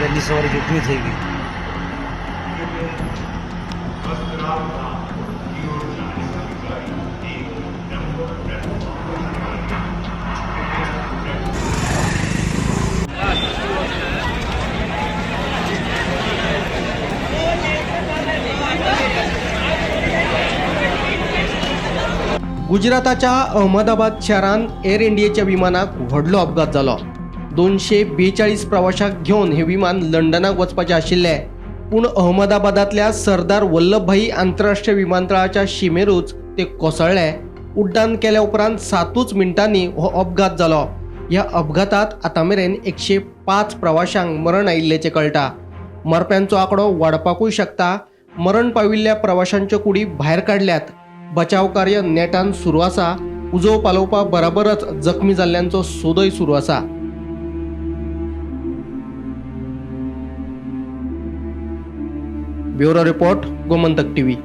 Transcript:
पहली सवारी जो भी थी गुजराताच्या अहमदाबाद शहरात एअर इंडियाच्या विमानाक व्हडलो अपघात जालो। 242 प्रवाशांक घेऊन हे विमान लंडनाक वचपाचें आशिल्लें, पूण अहमदाबादातल्या सरदार वल्लभभाई आंतरराष्ट्रीय विमानतळाच्या शिमेरूच ते कोसळ्ळें। उड्डाण केल्या उपरांत 7 मिनटांनी हो अपघात जालो। ह्या अपघातात आतामेरेन 105 प्रवाशांक मरण आयिल्ल्याचें कळटा। मरप्यांचो आंकडो वाडपाकूय शकता। मरण पाविल्ल्या प्रवाशांच्यो कुडी भायर काडल्यात। बचाव कार्य नेटान सुरू आसा। उजो पालोवपा बराबरच जखमी जाल्ल्यांचो सोदय सुरू आसा। Bureau report, Gomantak TV.